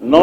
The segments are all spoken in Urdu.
9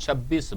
26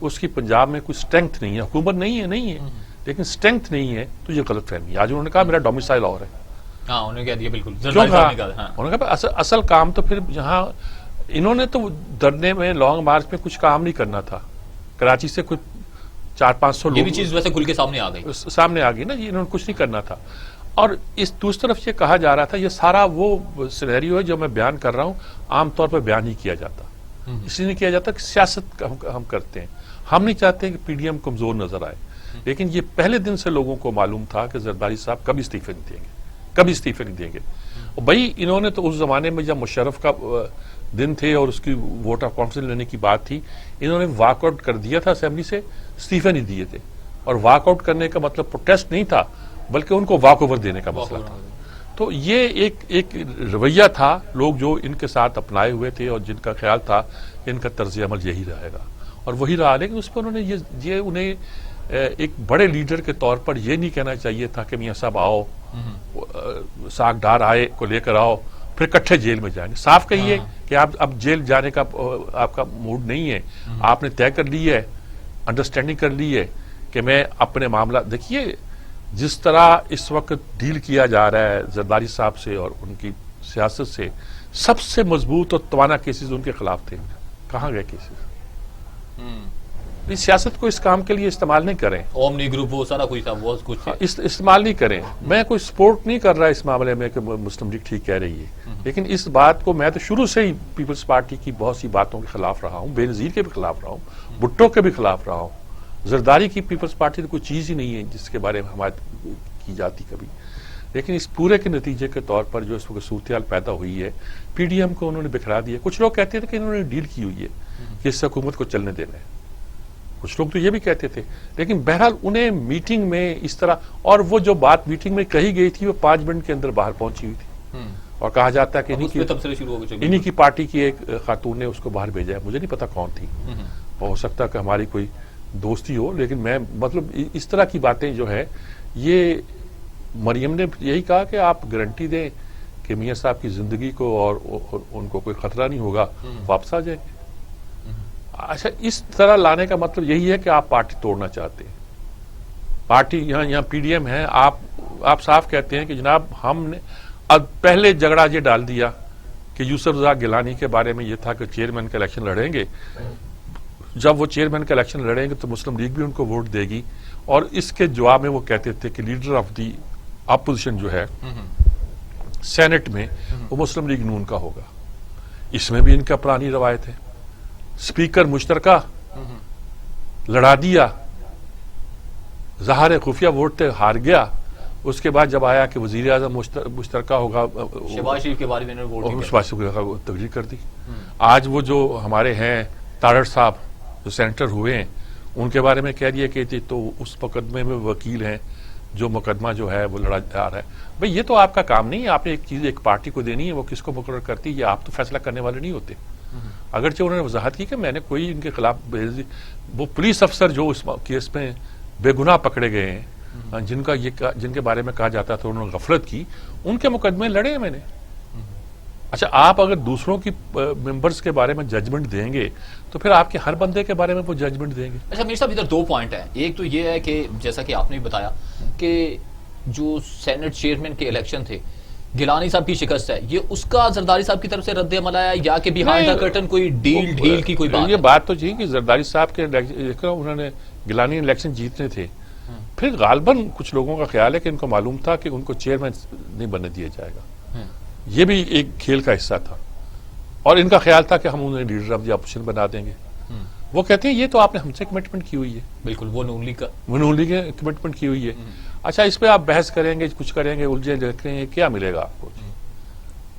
اس کی پنجاب میں کوئی اسٹرینتھ نہیں ہے, حکومت نہیں ہے لیکن اسٹرینتھ نہیں ہے, تو یہ غلط فہمی. آج انہوں نے کہا میرا ڈومیسائل اور ہے. ہاں انہوں نے کہہ دیا بالکل. کیوں کہا؟ انہوں نے کہا اصل کام تو پھر یہاں انہوں نے تو دھرنے میں لانگ مارچ میں کچھ کام نہیں کرنا تھا. کراچی سے کچھ 400-500 لوگ, یہ بھی چیز ویسے کھل کے سامنے آ گئی نا, انہوں نے کچھ نہیں کرنا تھا. اور اس دوسری طرف یہ کہا جا رہا تھا, یہ سارا وہ سینیریو ہے جو میں بیان کر رہا ہوں, عام طور پر بیان ہی کیا جاتا. اس لیے نہیں کیا جاتا کہ سیاست ہم کرتے ہیں, ہم نہیں چاہتے کہ پی ڈی ایم کمزور نظر آئے. لیکن یہ پہلے دن سے لوگوں کو معلوم تھا کہ زرداری صاحب کبھی استعفے نہیں دیں گے. اور بھائی انہوں نے تو اس زمانے میں جب مشرف کا دن تھے اور اس کی ووٹ آف کانفیڈنس لینے کی بات تھی, انہوں نے واک آؤٹ کر دیا تھا اسمبلی سے, استعفے نہیں دیے تھے. اور واک آؤٹ کرنے کا مطلب پروٹیسٹ نہیں تھا بلکہ ان کو واک اوور دینے کا مسئلہ تھا. تو یہ ایک رویہ تھا لوگ جو ان کے ساتھ اپنائے ہوئے تھے اور جن کا خیال تھا کہ ان کا طرز عمل یہی رہے گا, اور وہی رہا. لیکن اس پہ انہوں نے یہ انہیں ایک بڑے لیڈر کے طور پر یہ نہیں کہنا چاہیے تھا کہ میاں صاحب آؤ, ساکھ ڈار آئے کو لے کر آؤ, پھر کٹھے جیل میں جائیں گے. صاف کہیے کہ آپ اب جیل جانے کا آپ کا موڈ نہیں ہے, آپ نے طے کر لی ہے, انڈرسٹینڈنگ کر لی ہے کہ میں اپنے معاملہ. دیکھیے جس طرح اس وقت ڈیل کیا جا رہا ہے زرداری صاحب سے اور ان کی سیاست سے, سب سے مضبوط اور توانا کیسز ان کے خلاف تھے. کہاں گئے کیسز؟ اس سیاست کو اس کام کے لیے استعمال نہیں کریں. اومنی گروپ وہ سارا کوئی تھا, وہ کچھ استعمال نہیں کریں. میں کوئی سپورٹ نہیں کر رہا اس معاملے میں کہ مسلم لیگ ٹھیک کہہ رہی ہے, لیکن اس بات کو میں تو شروع سے ہی پیپلز پارٹی کی بہت سی باتوں کے خلاف رہا ہوں, بے نظیر کے بھی خلاف رہا ہوں, بھٹو کے بھی خلاف رہا ہوں. زرداری کی پیپلز پارٹی تو کوئی چیز ہی نہیں ہے جس کے بارے میں حمایت کی جاتی کبھی. لیکن اس پورے کے نتیجے کے طور پر جو اس وقت صورتحال پیدا ہوئی ہے, پی ڈی ایم کو انہوں نے بکھرا دیا. کچھ لوگ کہتے تھے کہ انہوں نے ڈیل کی ہوئی ہے کہ اس حکومت کو چلنے دینا ہے, کچھ لوگ تو یہ بھی کہتے تھے. لیکن بہرحال انہیں میٹنگ میں اس طرح, اور وہ جو بات میٹنگ میں کہی گئی تھی وہ 5 منٹ کے اندر باہر پہنچی ہوئی تھی, اور کہا جاتا ہے کہ انہی کی پارٹی کی ایک خاتون نے اس کو باہر بھیجا ہے. مجھے نہیں پتا کون تھی, ہو سکتا کہ ہماری کوئی دوستی ہو, لیکن میں مطلب اس طرح کی باتیں جو ہے, یہ مریم نے یہی کہا کہ آپ گارنٹی دیں کہ میاں صاحب کی زندگی کو اور ان کو کوئی خطرہ نہیں ہوگا, واپس آ جائیں گے. اچھا, اس طرح لانے کا مطلب یہی ہے کہ آپ پارٹی توڑنا چاہتے ہیں. پارٹی یہاں پی ڈی ایم ہے, آپ صاف کہتے ہیں کہ جناب ہم نے اب پہلے جھگڑا یہ ڈال دیا کہ یوسف رضا گیلانی کے بارے میں یہ تھا کہ چیئرمین کا الیکشن لڑیں گے. جب وہ چیئرمین کا الیکشن لڑیں گے تو مسلم لیگ بھی ان کو ووٹ دے گی, اور اس کے جواب میں وہ کہتے تھے کہ لیڈر آف دی اپوزیشن جو ہے سینٹ میں وہ مسلم لیگ نون کا ہوگا. اس میں بھی ان کا پرانی روایت ہے. اسپیکر مشترکہ لڑا دیا, ظاہر خفیہ ووٹ تھے, ہار گیا. اس کے بعد جب آیا کہ وزیر اعظم مشترکہ ہوگا, شہباز شریف کے بارے میں تقریر کر دی. آج وہ جو ہمارے ہیں تارڑ صاحب جو سینیٹر ہوئے ہیں, ان کے بارے میں کہہ دیا کہ تو اس مقدمے میں وکیل ہیں جو مقدمہ جو ہے وہ لڑا جا رہا ہے. بھئی یہ تو آپ کا کام نہیں ہے, آپ نے ایک چیز ایک پارٹی کو دینی ہے, وہ کس کو مقرر کرتی ہے, یہ آپ تو فیصلہ کرنے والے نہیں ہوتے. اگرچہ انہوں نے وضاحت کی کہ میں نے کوئی ان کے خلاف, وہ پولیس افسر جو اس کیس میں بے گناہ پکڑے گئے ہیں, جن کے بارے میں کہا جاتا تھا انہوں نے غفلت کی, ان کے مقدمے لڑے ہیں میں نے. اچھا, آپ اگر دوسروں کی ممبرز کے بارے میں ججمنٹ دیں گے تو پھر آپ کے ہر بندے کے بارے میں وہ ججمنٹ دیں گے. اچھا میر صاحب, ادھر 2 پوائنٹ ہیں. ایک تو یہ ہے کہ جیسا کہ آپ نے بتایا کہ جو سینٹ چیئرمین کے الیکشن تھے, گیلانی صاحب کی شکست ہے, یہ اس کا زرداری صاحب کی طرف سے رد عمل آیا یا کہ بیہائنڈ دا کرٹن کوئی ڈیل کی کوئی بات؟ یہ بات تو جی کہ زرداری صاحب کے انہوں نے گیلانی الیکشن جیتنے تھے, پھر غالباً کچھ لوگوں کا خیال ہے کہ ان کو معلوم تھا کہ ان کو چیئرمین نہیں بننے دیا جائے گا. یہ بھی ایک کھیل کا حصہ تھا, اور ان کا خیال تھا کہ ہم انہیں لیڈر آف دی اپوزیشن بنا دیں گے. وہ کہتے ہیں یہ تو آپ نے ہم سے کمٹمنٹ کی ہوئی ہے. بالکل, وہ نون لیگ نے کمٹمنٹ کی ہوئی ہے. اچھا, اس پہ آپ بحث کریں گے, کچھ کریں گے, الجھے رکھیں گے, کیا ملے گا آپ کو؟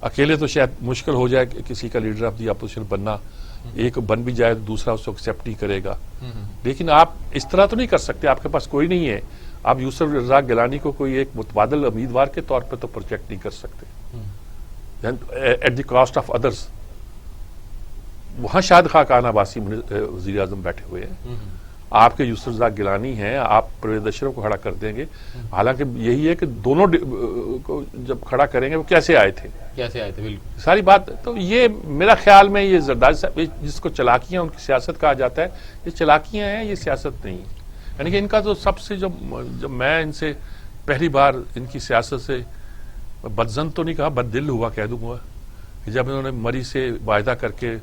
اکیلے تو شاید مشکل ہو جائے کہ کسی کا لیڈر آف دی اپوزیشن بننا, ایک بن بھی جائے تو دوسرا اس کو ایکسیپٹ نہیں کرے گا. لیکن آپ اس طرح تو نہیں کر سکتے, آپ کے پاس کوئی نہیں ہے, آپ یوسف رضا گیلانی کو کوئی ایک متبادل امیدوار کے طور پہ تو پروجیکٹ نہیں کر سکتے at the cost of others. وہاں شاہد خاقان عباسی وزیر اعظم بیٹھے ہوئے ہیں, آپ کے یوسف رزاق گیلانی ہیں، آپ پرویز اشرف کو کھڑا کر دیں گے، حالانکہ یہی ہے کہ دونوں کو جب کھڑا کریں گے وہ کیسے آئے تھے بالکل ساری بات. تو یہ میرا خیال میں یہ زرداری صاحب جس کو چلاکیاں ان کی سیاست کہا جاتا ہے، یہ چلاکیاں ہیں، یہ سیاست نہیں. یعنی کہ ان کا تو سب سے جب میں ان سے پہلی بار ان کی سیاست سے بدزن تو نہیں کہا، بد دل ہوا کہہ دوں گا، کہ جب انہوں نے مری سے معاہدہ کر کے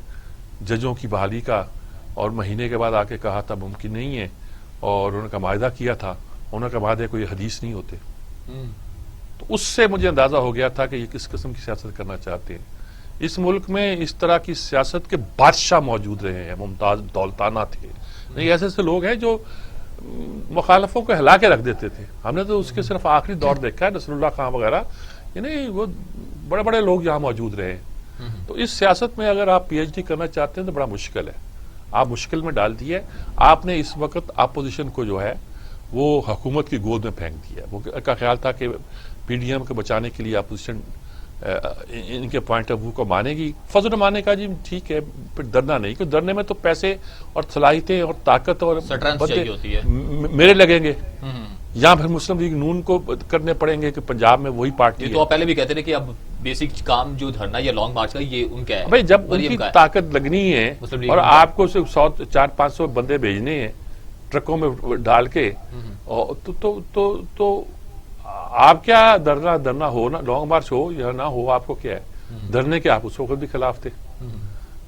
ججوں کی بحالی کا اور مہینے کے بعد آ کے کہا تھا ممکن نہیں ہے، اور انہوں نے معاہدہ کیا تھا، انہوں نے معاہدے کوئی حدیث نہیں ہوتے. تو اس سے مجھے اندازہ ہو گیا تھا کہ یہ کس قسم کی سیاست کرنا چاہتے ہیں. اس ملک میں اس طرح کی سیاست کے بادشاہ موجود رہے ہیں، ممتاز دولتانہ تھے. نہیں، ایسے ایسے لوگ ہیں جو مخالفوں کو ہلا کے رکھ دیتے تھے. ہم نے تو اس کے صرف آخری دور دیکھا ہے، نصر اللہ خان وغیرہ، یعنی وہ بڑے بڑے لوگ یہاں موجود رہے ہیں. تو اس سیاست میں اگر آپ پی ایچ ڈی کرنا چاہتے ہیں تو بڑا مشکل ہے، آپ مشکل میں ڈال دیے. آپ نے اس وقت اپوزیشن کو جو ہے وہ حکومت کی گود میں پھینک دیا. وہ کا خیال تھا کہ پی ڈی ایم کو بچانے کے لیے اپوزیشن ان کے پوائنٹ آف ویو کو مانے گی. فضل مانے کا جی ٹھیک ہے، پھر ڈرنا نہیں، کیونکہ ڈرنے میں تو پیسے اور صلاحیتیں اور طاقت اور میرے لگیں گے، یا پھر مسلم لیگ نون کو کرنے پڑیں گے کہ پنجاب میں وہی پارٹی. تو آپ پہلے بھی کہتے تھے کہ اب بیسک کام جو دھرنا یا لانگ مارچ کا یہ ان کا ہے. بھائی جب ان کی طاقت لگنی ہے اور آپ کو صرف 400-500 بندے بھیجنے ہیں ٹرکوں میں ڈال کے، تو آپ کیا درنا ہو نا، لانگ مارچ ہو یا نہ ہو، آپ کو کیا ہے دھرنے کے؟ آپ اس وقت بھی خلاف تھے.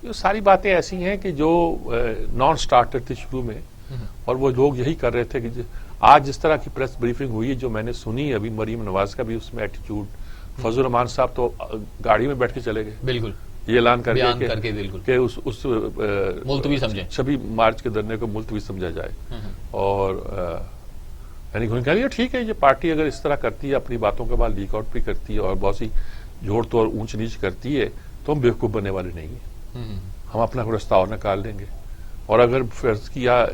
یہ ساری باتیں ایسی ہیں کہ جو نان سٹارٹر تھی شروع میں، اور وہ لوگ یہی کر رہے تھے کہ آج جس طرح کی پریس بریفنگ ہوئی ہے جو میں نے سنی ابھی، مریم نواز کا بھی اس میں ایٹیٹیوڈ، فضل الرحمان صاحب تو گاڑی میں بیٹھ کے چلے گئے بالکل یہ اعلان کر کے بالکل کہ اس ملتوی سمجھیں، 26 مارچ کے دھرنے کو ملتوی سمجھا جائے. اور یعنی کہہ لیا ٹھیک ہے، یہ پارٹی اگر اس طرح کرتی ہے، اپنی باتوں کے بعد لیک آؤٹ بھی کرتی ہے اور بہت سی جوڑ توڑ اونچ نیچ کرتی ہے، تو ہم بیوقوف بننے والے نہیں ہیں. ہم اپنا رستہ اور نکال لیں گے. اور اگر فرض کیا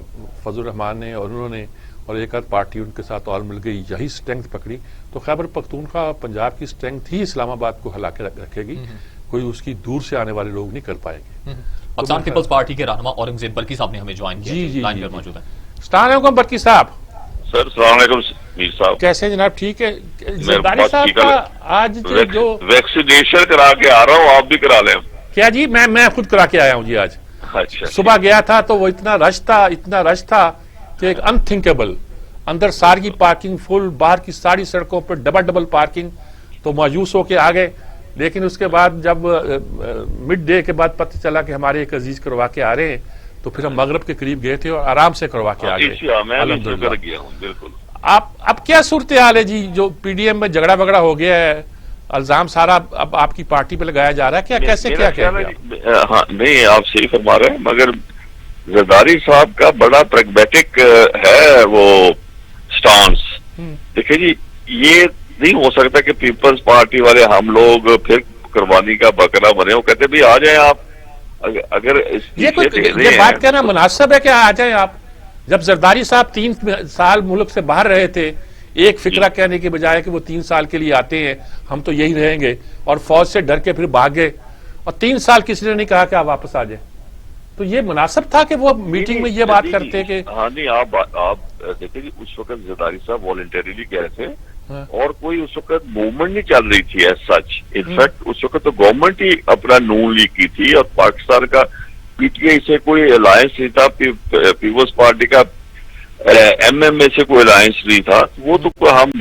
فضل الرحمان نے اور انہوں نے اور ایک آدھ پارٹی ان کے ساتھ اور مل گئی، یہی اسٹرینتھ پکڑی، تو خیبر پختونخوا پنجاب کی اسٹرینتھ ہی اسلام آباد کو ہلا کے رکھے گی. کوئی اس کی دور سے آنے والے لوگ نہیں کر پائے گے. پاکستان پیپلز پارٹی کے رہنما اورنگزیب برقی صاحب نے ہمیں جوائن کیا. جی لائن پر موجود ہیں. السلام علیکم برقی صاحب. سر السلام علیکم میر صاحب، کیسے ہیں جناب؟ ٹھیک ہے. زرداری صاحب کا آج جو ویکسینیشن کرا کے آ رہا ہوں، آپ بھی کرا لیں. کیا جی؟ میں خود کرا کے آیا ہوں جی. آج صبح گیا تھا تو وہ اتنا رش تھا کہ ایک انتھنکیبل، اندر ساری پارکنگ فل، باہر کی ساری سڑکوں پر ڈبل پارکنگ. تو مایوس ہو کے آ گئے. لیکن اس کے بعد جب مڈ ڈے کے بعد پتہ چلا کہ ہمارے ایک عزیز کروا کے آ رہے ہیں، تو پھر ہم مغرب کے قریب گئے تھے اور آرام سے کروا کے آ گئے. الحمدللہ گیا ہوں. بالکل. اب کیا صورتحال ہے جی؟ جو پی ڈی ایم میں جھگڑا وگڑا ہو گیا ہے، الزام سارا اب آپ کی پارٹی پہ لگایا جا رہا ہے، کیا کیسے کیا کہہ رہے ہیں؟ ہاں نہیں، آپ صحیح فرما رہے ہیں، مگر زرداری صاحب کا بڑا پریگمیٹک ہے وہ سٹانس. دیکھیں جی، یہ نہیں ہو سکتا کہ پیپلز پارٹی والے ہم لوگ پھر قربانی کا بکرا بنے. وہ کہتے بھی آ جائیں آپ. اگر یہ بات کہنا مناسب ہے کہ آ جائیں آپ؟ جب زرداری صاحب 3 سال ملک سے باہر رہے تھے، ایک فکرہ کہنے کے بجائے کہ وہ 3 سال کے لیے آتے ہیں، ہم تو یہی رہیں گے، اور فوج سے ڈر کے پھر بھاگے، اور 3 سال کسی نے نہیں کہا کہ آپ واپس آ جائیں. تو یہ مناسب تھا کہ وہ میٹنگ میں یہ بات کرتے کہ ہاں نہیں، آپ دیکھیں جی، اس وقت زرداری صاحب والنٹریلی کہہ رہے تھے، اور کوئی اس وقت موومنٹ نہیں چل رہی تھی ایز سچ. انفیکٹ اس وقت تو گورنمنٹ ہی اپنا نون لیگ کی تھی، اور پاکستان کا پی ٹی آئی سے کوئی الائنس نہیں تھا، پیپلز پارٹی کا ایم ایم اے سے کوئی الائنس نہیں تھا. وہ تو ہم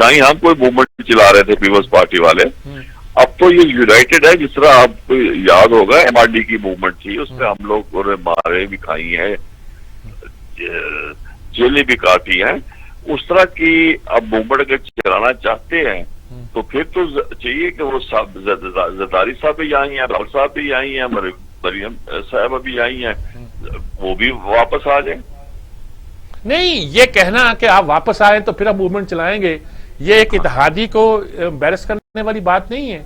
کوئی موومنٹ چلا رہے تھے پیپلز پارٹی والے. اب تو یہ یونائٹڈ ہے. جس طرح آپ کو یاد ہوگا ایم آر ڈی کی موومنٹ تھی، اس میں ہم لوگ مارے بھی کھائی ہیں، جیلیں بھی کاٹی ہیں. اس طرح کی اب موومنٹ اگر چلانا چاہتے ہیں تو پھر تو چاہیے کہ وہ زرداری صاحب بھی آئی ہیں، راول صاحب بھی آئی ہیں، مریم صاحب بھی آئی ہیں، وہ بھی واپس آ جائیں. نہیں، یہ کہنا کہ آپ واپس آئیں تو پھر ہم موومنٹ چلائیں گے، یہ ایک اتحادی کو بیرس کرنے والی بات نہیں ہے.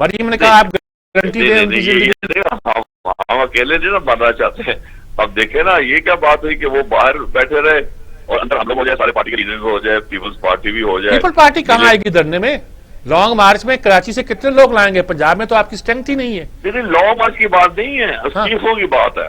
مریم نے کہا آپ گارنٹی دیں ان کی زندگی. ہم اکیلے نہیں نا بننا چاہتے ہیں. اب دیکھیں نا، یہ کیا بات ہوئی کہ وہ باہر بیٹھے رہے اور اندر ہم لوگ ہو جائے، سارے پارٹی کے لیڈر ہو جائے، پیپلز پارٹی بھی ہو جائے. پیپل پارٹی کہاں آئے گی دھرنے میں؟ لانگ مارچ میں کراچی سے کتنے لوگ لائیں گے؟ پنجاب میں تو آپ کی اسٹرینتھ ہی نہیں ہے. لیکن لانگ مارچ کی بات نہیں ہے، استعفوں کی بات ہے.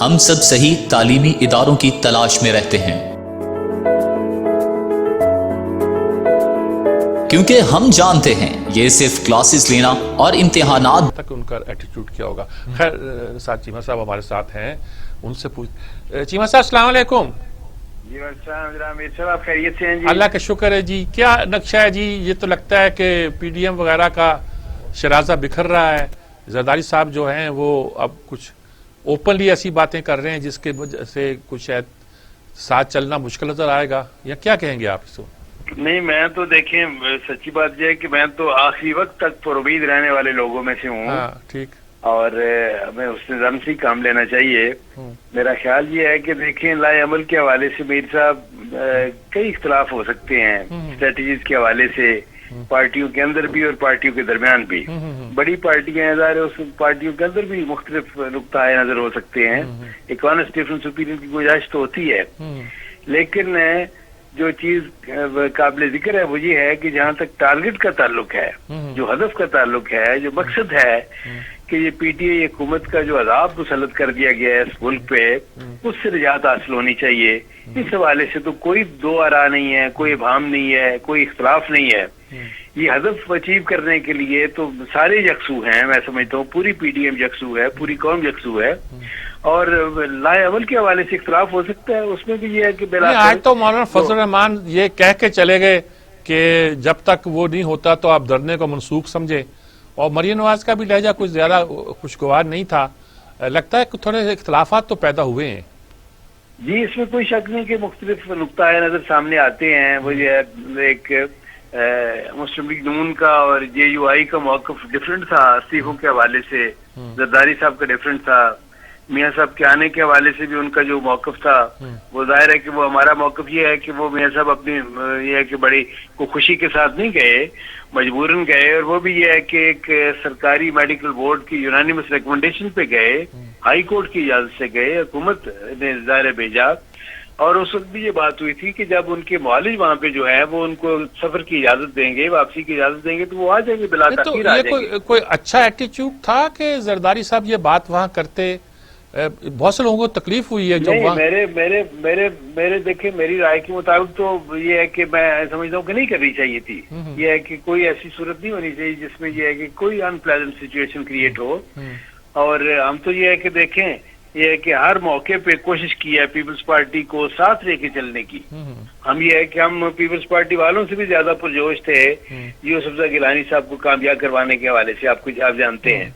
ہم سب صحیح تعلیمی اداروں کی تلاش میں رہتے ہیں، کیونکہ ہم جانتے ہیں یہ صرف کلاسز لینا اور امتحانات تک ان کا ایٹیٹیوڈ کیا ہوگا۔ خیر ساتھ چیمہ صاحب ہمارے ساتھ ہیں، ان سے پوچھ۔ چیمہ صاحب السلام علیکم۔ جی السلام، آپ خیریت سے ہیں جی؟ اللہ کا شکر ہے جی۔ کیا نقشہ ہے جی؟ یہ تو لگتا ہے کہ پی ڈی ایم وغیرہ کا شرازہ بکھر رہا ہے، زرداری صاحب جو ہیں وہ اب کچھ اوپنلی ایسی باتیں کر رہے ہیں جس کے وجہ سے کچھ شاید ساتھ چلنا مشکل نظر آئے گا، یا کیا کہیں گے آپ اس کو؟ نہیں، میں تو دیکھیں سچی بات یہ ہے کہ میں تو آخری وقت تک پر امید رہنے والے لوگوں میں سے ہوں۔ ہاں ٹھیک۔ اور ہمیں اس نظام سے کام لینا چاہیے۔ میرا خیال یہ ہے کہ دیکھیں لائے عمل کے حوالے سے میر صاحب کئی اختلاف ہو سکتے ہیں، اسٹریٹجیز کے حوالے سے پارٹیوں کے اندر بھی اور پارٹیوں کے درمیان بھی۔ بڑی پارٹیاں ہیں، ظاہر ہے اس پارٹیوں کے اندر بھی مختلف نقطۂ نظر ہو سکتے ہیں، ایک آنسٹ ڈفرینس اوپینین کی گنجائش تو ہوتی ہے، لیکن جو چیز قابل ذکر ہے وہ یہ ہے کہ جہاں تک ٹارگٹ کا تعلق ہے، جو ہدف کا تعلق ہے، جو مقصد ہے کہ یہ پی ٹی آئی حکومت کا جو عذاب مسلط کر دیا گیا ہے اس ملک پہ، اس سے نجات حاصل ہونی چاہیے۔ اس حوالے سے تو کوئی دو آرا نہیں ہے، کوئی ابہام نہیں ہے، کوئی اختلاف نہیں ہے۔ یہ ہدف اچیو کرنے کے لیے تو سارے یکسو ہیں، میں سمجھتا ہوں پوری پی ڈی ایم یکسو ہے، پوری قوم یکسو ہے، اور لائے عمل کے حوالے سے اختلاف ہو سکتا ہے، اس میں بھی یہ ہے کہ آج تو مولانا فضل الرحمان یہ کہہ کے چلے گئے کہ جب تک وہ نہیں ہوتا تو آپ دھرنے کو منسوخ سمجھے، اور مریم نواز کا بھی لہجہ کچھ زیادہ خوشگوار نہیں تھا۔ لگتا ہے کہ تھوڑے اختلافات تو پیدا ہوئے ہیں۔ جی اس میں کوئی شک نہیں کہ مختلف نقطۂ نظر سامنے آتے ہیں۔ وہ یہ ایک مسلم لیگ نون کا اور جے یو آئی کا موقف ڈفرینٹ تھا، استعفوں کے حوالے سے زرداری صاحب کا ڈفرینٹ تھا، میاں صاحب کے آنے کے حوالے سے بھی ان کا جو موقف تھا وہ ظاہر ہے کہ وہ ہمارا موقف یہ ہے کہ وہ میاں صاحب اپنی یہ ہے کہ بڑی کو خوشی کے ساتھ نہیں گئے، مجبوراً گئے، اور وہ بھی یہ ہے کہ ایک سرکاری میڈیکل بورڈ کی یونانیمس ریکمنڈیشن پہ گئے، ہائی کورٹ کی اجازت سے گئے، حکومت نے ظاہر بھیجا، اور اس وقت بھی یہ بات ہوئی تھی کہ جب ان کے معالج وہاں پہ جو ہے وہ ان کو سفر کی اجازت دیں گے، واپسی کی اجازت دیں گے تو وہ آ جائیں گے، بلا تاخیر آ جائیں گے۔ کوئی اچھا ایٹیچیوڈ تھا کہ زرداری صاحب یہ بات وہاں کرتے؟ بہت سے لوگوں کو تکلیف ہوئی ہے جو وہاں۔ میرے دیکھیں میری رائے کے مطابق تو یہ ہے کہ میں سمجھتا ہوں کہ نہیں کرنی چاہیے تھی، یہ ہے کہ کوئی ایسی صورت نہیں ہونی چاہیے جس میں یہ ہے کہ کوئی ان پلیزنٹ سچویشن کریٹ ہو، اور ہم تو یہ ہے کہ دیکھیں یہ ہے کہ ہر موقع پہ کوشش کی ہے پیپلز پارٹی کو ساتھ لے کے چلنے کی۔ ہم یہ ہے کہ ہم پیپلز پارٹی والوں سے بھی زیادہ پرجوش تھے یوسف افزا گیلانی صاحب کو کامیاب کروانے کے حوالے سے، آپ جانتے ہیں،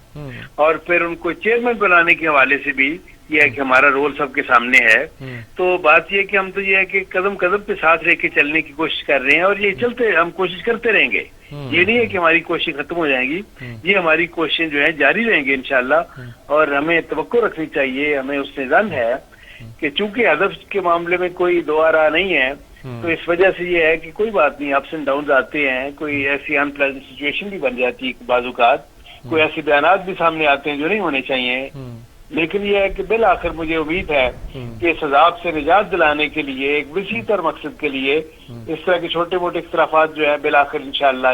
اور پھر ان کو چیئرمین بنانے کے حوالے سے بھی یہ ہے کہ ہمارا رول سب کے سامنے ہے۔ تو بات یہ ہے کہ ہم تو یہ ہے کہ قدم قدم پہ ساتھ لے کے چلنے کی کوشش کر رہے ہیں، اور یہ ہم کوشش کرتے رہیں گے۔ یہ نہیں ہے کہ ہماری کوشش ختم ہو جائیں گی، یہ ہماری کوششیں جو ہیں جاری رہیں گے انشاءاللہ، اور ہمیں توقع رکھنی چاہیے، ہمیں اس سے ظن ہے کہ چونکہ ہدف کے معاملے میں کوئی دو آرا نہیں ہے، تو اس وجہ سے یہ ہے کہ کوئی بات نہیں، اپس اینڈ ڈاؤنز آتے ہیں، کوئی ایسی ان پلیزنٹ سچویشن بھی بن جاتی ہے بعض اوقات، کوئی ایسے بیانات بھی سامنے آتے ہیں جو نہیں ہونے چاہیے، لیکن یہ ہے کہ بالآخر مجھے امید ہے کہ اس عذاب سے نجات دلانے کے لیے ایک وسیع تر مقصد کے لیے اس طرح کے چھوٹے موٹے اختلافات جو ہے بالآخر انشاءاللہ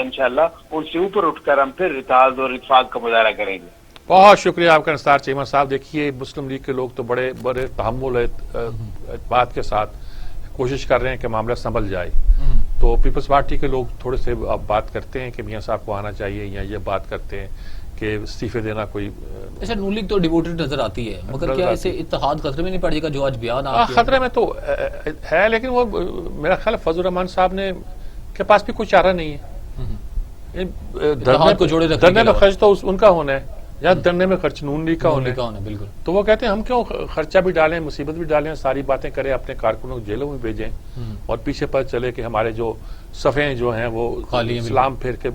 ان سے اوپر اٹھ کر ہم پھر اتحاد اور اتفاق کا مظاہرہ کریں گے۔ بہت شکریہ آپ کا نثار چیمہ صاحب۔ دیکھیے مسلم لیگ کے لوگ تو بڑے بڑے تحمل اعتماد کے ساتھ کوشش کر رہے ہیں کہ معاملہ سنبھل جائے، تو پیپلز پارٹی کے لوگ تھوڑے سے اب بات کرتے ہیں کہ میاں صاحب کو آنا چاہیے، یا یہ بات کرتے ہیں کہ استعفے دینا کوئی۔ اچھا نون لیگ تو ڈیووٹڈ نظر آتی ہے، مگر کیا اسے اتحاد خطرے میں نہیں پڑ جائے گا جو آج بیان خطرے میں تو ہے، لیکن وہ میرا خیال فضل الرحمان صاحب نے کے پاس بھی کوئی چارہ نہیں ہے۔ دھرنے میں خرچ تو ان کا ہونا ہے، یا دھرنے میں خرچ نون لیگ کا ہونا ہے، بالکل۔ تو وہ کہتے ہیں ہم کیوں خرچہ بھی ڈالیں، مصیبت بھی ڈالیں، ساری باتیں کریں، اپنے کارکنوں کو جیلوں میں بھیجیں، اور پیچھے پتہ چلے کہ ہمارے جو صفیں جو ہیں وہ اسلام پھیر کے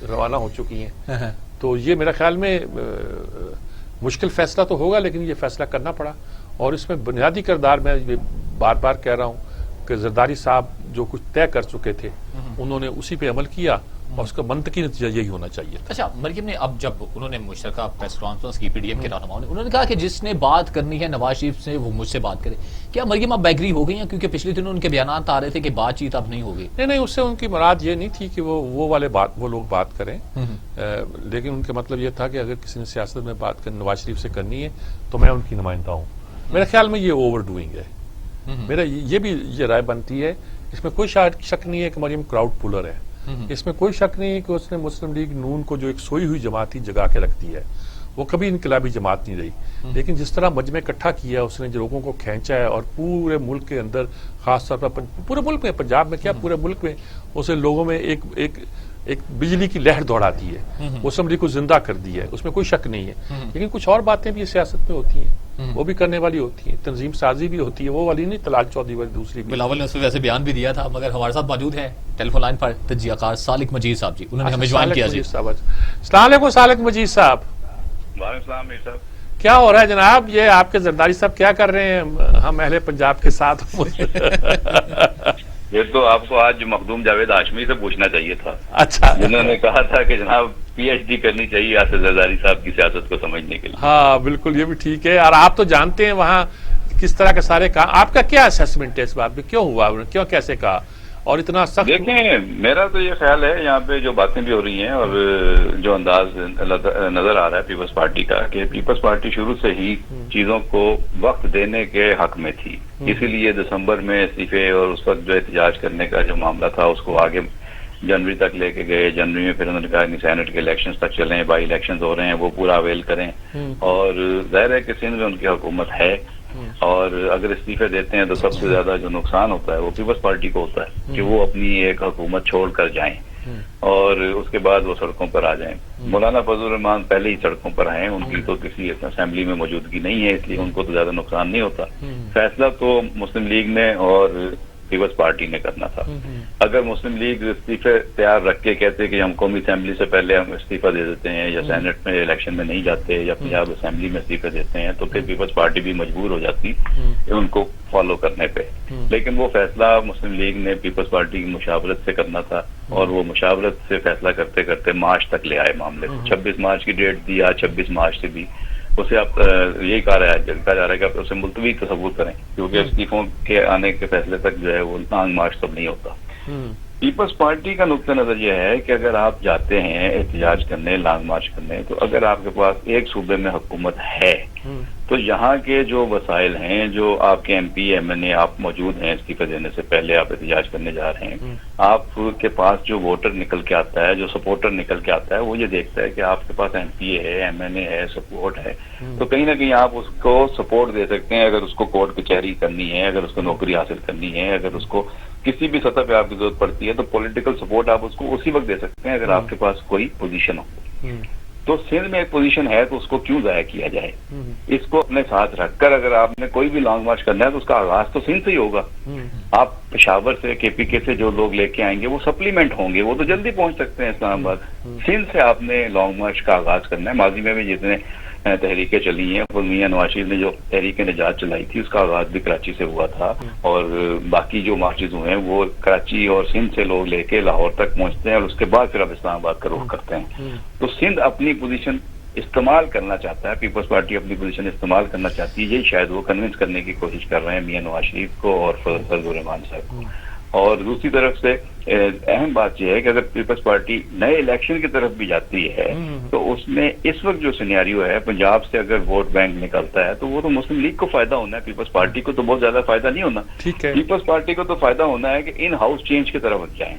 روانہ ہو چکی ہیں۔ تو یہ میرا خیال میں مشکل فیصلہ تو ہوگا، لیکن یہ فیصلہ کرنا پڑا، اور اس میں بنیادی کردار میں بار بار کہہ رہا ہوں کہ زرداری صاحب جو کچھ طے کر چکے تھے انہوں نے اسی پہ عمل کیا، اور اس کا منطقی نتیجہ یہی ہونا چاہیے۔ اچھا مریم نے اب جب انہوں نے مشترکہ پریس کانفرنس کی پی ڈی ایم کے رہنماؤں نے، انہوں نے کہا کہ جس نے بات کرنی ہے نواز شریف سے وہ مجھ سے بات کرے، کیا مریم اب ایگری ہو گئی ہیں؟ کیونکہ پچھلے دنوں ان کے بیانات آ رہے تھے کہ بات چیت اب نہیں ہوگی۔ نہیں، اس سے ان کی مراد یہ نہیں تھی کہ وہ لوگ بات کریں، لیکن ان کا مطلب یہ تھا کہ اگر کسی نے سیاست میں بات نواز شریف سے کرنی ہے تو میں ان کی نمائندہ ہوں۔ میرے خیال میں یہ اوور ڈوئنگ ہے. میرا یہ رائے بنتی ہے. اس میں کوئی شک نہیں ہے کہ مریم کراؤڈ پولر ہے. اس میں کوئی شک نہیں ہے کہ اس نے مسلم لیگ نون کو جو ایک سوئی ہوئی جماعت ہی جگا کے رکھ دی ہے. وہ کبھی انقلابی جماعت نہیں رہی. لیکن جس طرح مجمع اکٹھا کیا اس نے جو لوگوں کو کھینچا ہے اور پورے ملک کے اندر خاص طور پر پورے ملک میں, پنجاب میں کیا پورے ملک میں, اسے لوگوں میں ایک بجلی کی لہر دوڑا دی ہے. اسمبلی کو زندہ کر دی ہے. اس میں کوئی شک نہیں ہے. لیکن کچھ اور باتیں بھی سیاست میں ہوتی ہیں, وہ بھی کرنے والی ہوتی ہیں. تنظیم سازی بھی ہوتی ہے, وہ والی نہیں طلال چودھری والی دوسری. بلاول نے اس میں ویسے بیان بھی دیا تھا, مگر ہمارے ساتھ موجود ہیں ٹیلی فون لائن پر تجزیہ کار سالک مجید صاحب جی. انہوں نے ہمیں جوائن کیا. جی السلام علیکم سالک مجید صاحب. وعلیکم السلام میر صاحب. کیا ہو رہا ہے جناب؟ یہ آپ کے زرداری صاحب کیا کر رہے ہیں ہم اہل پنجاب کے ساتھ؟ یہ تو آپ کو آج مخدوم جاوید ہاشمی سے پوچھنا چاہیے تھا. اچھا, جنہوں نے کہا تھا کہ جناب پی ایچ ڈی کرنی چاہیے آصف زرداری صاحب کی سیاست کو سمجھنے کے لیے. ہاں بالکل, یہ بھی ٹھیک ہے. اور آپ تو جانتے ہیں وہاں کس طرح کے سارے کام. آپ کا کیا اسیسمنٹ ہے اس بات پہ؟ کیوں ہوا, کیوں کیسے کہا, اور اتنا سخت؟ دیکھیں, میرا تو یہ خیال ہے یہاں پہ جو باتیں بھی ہو رہی ہیں اور جو انداز نظر آ رہا ہے پیپلز پارٹی کا, کہ پیپلز پارٹی شروع سے ہی چیزوں کو وقت دینے کے حق میں تھی. اسی لیے دسمبر میں استعفے اور اس وقت جو احتجاج کرنے کا جو معاملہ تھا اس کو آگے جنوری تک لے کے گئے. جنوری میں پھر انہوں نے کہا کہ سینٹ کے الیکشنز تک چلیں, بائی الیکشنز ہو رہے ہیں, وہ پورا اویل کریں. اور ظاہر ہے کہ سندھ میں ان کی حکومت ہے, اور اگر استعفے دیتے ہیں تو سب سے زیادہ جو نقصان ہوتا ہے وہ پیپلز پارٹی کو ہوتا ہے کہ وہ اپنی ایک حکومت چھوڑ کر جائیں اور اس کے بعد وہ سڑکوں پر آ جائیں. مولانا فضل الرحمان پہلے ہی سڑکوں پر ہیں, ان کی تو کسی اسمبلی میں موجودگی نہیں ہے, اس لیے ان کو تو زیادہ نقصان نہیں ہوتا. فیصلہ تو مسلم لیگ نے اور پیپلز پارٹی نے کرنا تھا. اگر مسلم لیگ استعفے تیار رکھ کے کہتے کہ ہم قومی اسمبلی سے پہلے ہم استعفیٰ دے دیتے ہیں یا سینٹ میں الیکشن میں نہیں جاتے یا پنجاب اسمبلی میں استعفے دیتے ہیں, تو پھر پیپلز پارٹی بھی مجبور ہو جاتی ان کو فالو کرنے پہ. لیکن وہ فیصلہ مسلم لیگ نے پیپلز پارٹی کی مشاورت سے کرنا تھا, اور وہ مشاورت سے فیصلہ کرتے کرتے مارچ تک لے آئے معاملے کو. 26 مارچ کی ڈیٹ دی, 26 مارچ سے بھی اسے آپ یہی کہا جا رہا ہے کہ آپ اسے ملتوی تصور کریں, کیونکہ استعفوں کے آنے کے فیصلے تک جو ہے وہ لانگ مارچ تب نہیں ہوتا. پیپلز پارٹی کا نقطہ نظر یہ ہے کہ اگر آپ جاتے ہیں احتجاج کرنے, لانگ مارچ کرنے, تو اگر آپ کے پاس ایک صوبے میں حکومت ہے تو یہاں کے جو وسائل ہیں, جو آپ کے ایم پی ایم این اے آپ موجود ہیں استعفے دینے سے پہلے آپ احتجاج کرنے جا رہے ہیں, آپ کے پاس جو ووٹر نکل کے آتا ہے, جو سپورٹر نکل کے آتا ہے, وہ یہ دیکھتا ہے کہ آپ کے پاس ایم پی اے ہے, ایم این اے ہے, سپورٹ ہے, تو کہیں نہ کہیں آپ اس کو سپورٹ دے سکتے ہیں. اگر اس کو کورٹ کچہری کرنی ہے, اگر اس کو نوکری حاصل کرنی ہے, اگر اس کو کسی بھی سطح پہ آپ کی ضرورت پڑتی ہے, تو پولیٹیکل سپورٹ آپ اس کو اسی وقت دے سکتے ہیں اگر آپ کے پاس کوئی پوزیشن ہو. تو سندھ میں ایک پوزیشن ہے تو اس کو کیوں ضائع کیا جائے؟ اس کو اپنے ساتھ رکھ کر اگر آپ نے کوئی بھی لانگ مارچ کرنا ہے تو اس کا آغاز تو سندھ سے ہی ہوگا. آپ پشاور سے, کے پی کے سے جو لوگ لے کے آئیں گے وہ سپلیمنٹ ہوں گے, وہ تو جلدی پہنچ سکتے ہیں اسلام آباد. سندھ سے آپ نے لانگ مارچ کا آغاز کرنا ہے. ماضی میں بھی جتنے تحریکیں چلی ہیں, اور میاں نواز شریف نے جو تحریک نجات چلائی تھی اس کا آغاز بھی کراچی سے ہوا تھا, اور باقی جو مارچز ہوئے ہیں وہ کراچی اور سندھ سے لوگ لے کے لاہور تک پہنچتے ہیں, اور اس کے بعد پھر اب اسلام آباد کا رخ کرتے ہیں. تو سندھ اپنی پوزیشن استعمال کرنا چاہتا ہے, پیپلز پارٹی اپنی پوزیشن استعمال کرنا چاہتی ہے. یہی شاید وہ کنونس کرنے کی کوشش کر رہے ہیں میاں نواز شریف کو اور فضل الرحمان صاحب کو. اور دوسری طرف سے اہم بات یہ ہے کہ اگر پیپلز پارٹی نئے الیکشن کی طرف بھی جاتی ہے تو اس میں اس وقت جو سینیریو ہے, پنجاب سے اگر ووٹ بینک نکلتا ہے تو وہ تو مسلم لیگ کو فائدہ ہونا ہے, پیپلز پارٹی کو تو بہت زیادہ فائدہ نہیں ہونا. پیپلز پارٹی کو تو فائدہ ہونا ہے کہ ان ہاؤس چینج کی طرف جائیں,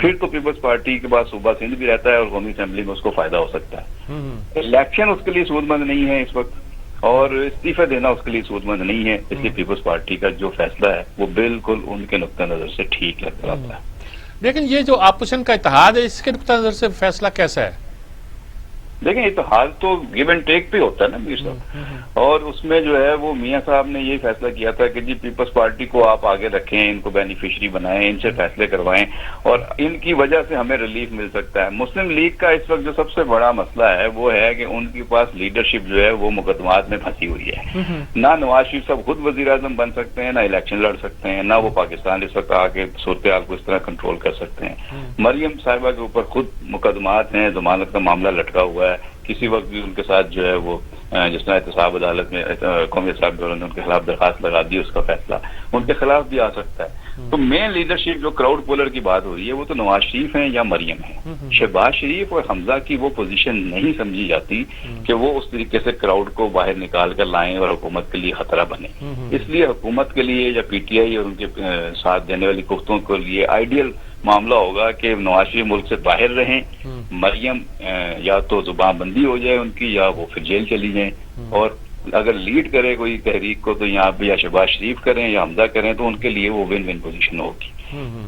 پھر تو پیپلز پارٹی کے پاس صوبہ سندھ بھی رہتا ہے اور قومی اسمبلی میں اس کو فائدہ ہو سکتا ہے. الیکشن اس کے لیے سود مند نہیں ہے اس وقت, اور استعفے دینا اس کے لیے سود مند نہیں ہے. اس لیے پیپلز پارٹی کا جو فیصلہ ہے وہ بالکل ان کے نقطہ نظر سے ٹھیک لگ رہا ہے. لیکن یہ جو آپوزیشن کا اتحاد ہے, اس کے نقطہ نظر سے فیصلہ کیسا ہے؟ دیکھیں اتحاد تو گیو اینڈ ٹیک پہ ہوتا ہے نا میر صاحب, اور اس میں جو ہے وہ میاں صاحب نے یہ فیصلہ کیا تھا کہ جی پیپلز پارٹی کو آپ آگے رکھیں, ان کو بینیفیشری بنائیں, ان سے فیصلے کروائیں, اور ان کی وجہ سے ہمیں ریلیف مل سکتا ہے. مسلم لیگ کا اس وقت جو سب سے بڑا مسئلہ ہے وہ ہے کہ ان کے پاس لیڈرشپ جو ہے وہ مقدمات میں پھنسی ہوئی ہے. نہ نواز شریف صاحب خود وزیر اعظم بن سکتے ہیں, نہ الیکشن لڑ سکتے ہیں, نہ وہ پاکستان اس وقت آ کے صورتحال کو اس طرح کنٹرول کر سکتے ہیں. مریم صاحبہ کے اوپر خود مقدمات ہیں, ضمانت کا معاملہ لٹکا ہوا ہے. کسی وقت بھی ان کے ساتھ جو ہے وہ جس طرح احتساب عدالت میں قومی احتساب نے ان کے خلاف درخواست لگا دی, اس کا فیصلہ ان کے خلاف بھی آ سکتا ہے. تو مین لیڈرشپ جو کراؤڈ پولر کی بات ہو رہی ہے وہ تو نواز شریف ہیں یا مریم ہے. شہباز شریف اور حمزہ کی وہ پوزیشن نہیں سمجھی جاتی کہ وہ اس طریقے سے کراؤڈ کو باہر نکال کر لائیں اور حکومت کے لیے خطرہ بنے. اس لیے حکومت کے لیے یا پی ٹی آئی اور ان کے ساتھ دینے والی قوتوں کے لیے آئیڈیل معاملہ ہوگا کہ نواز شریف ملک سے باہر رہیں, مریم یا تو زبان بندی ہو جائے ان کی یا وہ پھر جیل چلی جائیں, اور اگر لیڈ کرے کوئی تحریک کو تو یہاں پہ یا شہباز شریف کریں یا حمزہ کریں تو ان کے لیے وہ ون ون پوزیشن ہوگی.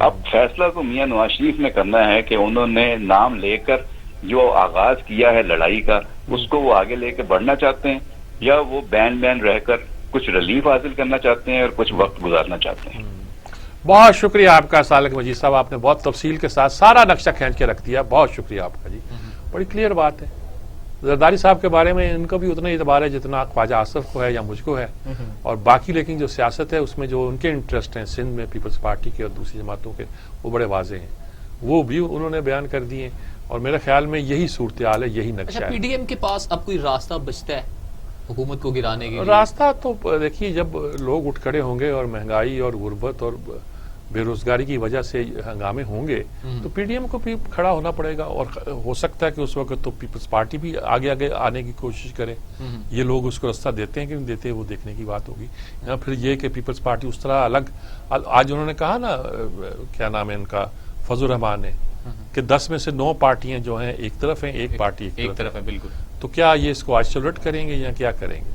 اب فیصلہ تو میاں نواز شریف نے کرنا ہے کہ انہوں نے نام لے کر جو آغاز کیا ہے لڑائی کا اس کو وہ آگے لے کے بڑھنا چاہتے ہیں یا وہ بین رہ کر کچھ ریلیف حاصل کرنا چاہتے ہیں اور کچھ وقت گزارنا چاہتے ہیں. بہت شکریہ آپ کا سالک مجید صاحب, آپ نے بہت تفصیل کے ساتھ سارا نقشہ کھینچ کے رکھ دیا. بہت شکریہ آپ کا جی, بڑی کلیئر بات ہے. زرداری صاحب کے بارے میں ان کو بھی اتنا اعتبار ہے جتنا خواجہ آصف کو ہے یا مجھ کو ہے, اور باقی لیکن جو سیاست ہے اس میں جو ان کے انٹرسٹ ہیں سندھ میں پیپلز پارٹی کے اور دوسری جماعتوں کے وہ بڑے واضح ہیں, وہ بھی انہوں نے بیان کر دیے, اور میرے خیال میں یہی صورتحال ہے, یہی نقشہ ہے. پی ڈی ایم کے پاس اب کوئی راستہ بچتا ہے حکومت کو گرانے کے لیے؟ راستہ تو دیکھیے جب لوگ اٹھ کھڑے ہوں گے اور مہنگائی اور غربت اور بے روزگاری کی وجہ سے ہنگامے ہوں گے تو پی ڈی ایم کو بھی کھڑا ہونا پڑے گا, اور ہو سکتا ہے کہ اس وقت تو پیپلز پارٹی بھی آگے آنے کی کوشش کرے. یہ لوگ اس کو راستہ دیتے ہیں کہ نہیں دیتے وہ دیکھنے کی بات ہوگی. یا پھر یہ کہ پیپلز پارٹی اس طرح الگ, آج انہوں نے کہا نا کیا نام ہے ان کا فضل الرحمان نے کہ 10 میں سے 9 پارٹیاں جو ہیں ایک طرف ہیں, ایک پارٹی ایک طرف ہے. بالکل. تو کیا یہ اس کو آج سے الٹ کریں گے یا کیا کریں گے؟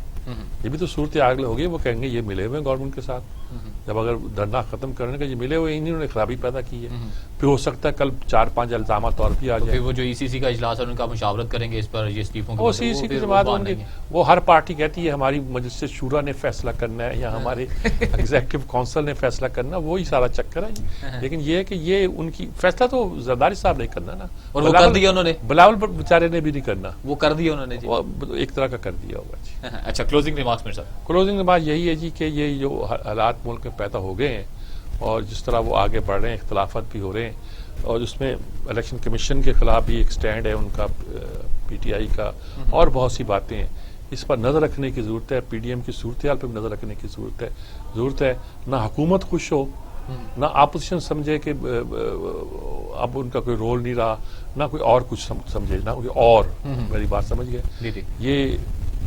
یہ بھی تو صورتحال ہوگی. وہ کہیں گے یہ ملے ہوئے گورنمنٹ کے ساتھ, جب اگر دھرنا ختم کرنے کا یہ ملے ہوئے انہوں نے خرابی پیدا کی ہے. پھر ہو سکتا ہے کل 4-5 الزامات اور بھی آ جائیں. وہ جو ای سی سی کا اجلاس ہے ان کا مشاورت کریں گے اس پر, یہ استعفوں وہ سی سی کی جماعت ہوں گی. وہ ہر پارٹی کہتی ہے ہماری مجلس شورا نے فیصلہ کرنا ہے یا ہمارے ایگزیکٹو کونسل نے فیصلہ کرنا, وہی سارا چکر ہے. لیکن یہ ہے کہ یہ ان کی فیصلہ تو زرداری صاحب نہیں کرنا نا, اور وہ کر دیا انہوں نے, بلاول بیچارے نے بھی نہیں کرنا, وہ کر دیا انہوں نے جی, ایک طرح کا کر دیا ہوگا جی. اچھا, کلوزنگ ریمارکس میں صاحب. کلوزنگ ریمارک یہی ہے جی کہ یہ جو حالات ملک میں پیدا ہو گئے ہیں اور جس طرح وہ آگے بڑھ رہے ہیں, اختلافات بھی ہو رہے ہیں, اور اس میں الیکشن کمیشن کے خلاف بھی ایک سٹینڈ ہے ان کا, پی ٹی آئی کا, اور بہت سی باتیں ہیں. اس پر نظر رکھنے کی ضرورت ہے, پی ڈی ایم کی صورتحال پر نظر رکھنے کی ضرورت ہے. نہ حکومت خوش ہو, نہ اپوزیشن سمجھے کہ اب ان کا کوئی رول نہیں رہا, نہ کوئی اور کچھ سمجھے, نہ کوئی اور. میری بات سمجھ گئے؟ یہ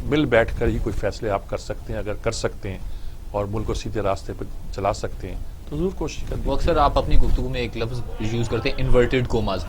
مل بیٹھ کر ہی کوئی فیصلے آپ کر سکتے ہیں. اگر کر سکتے ہیں اور ملک کو سیدھے راستے پہ چلا سکتے ہیں تو ضرور کوشش کریں. اکثر آپ اپنی گفتگو میں ایک لفظ یوز کرتے ہیں, انورٹڈ کوماز.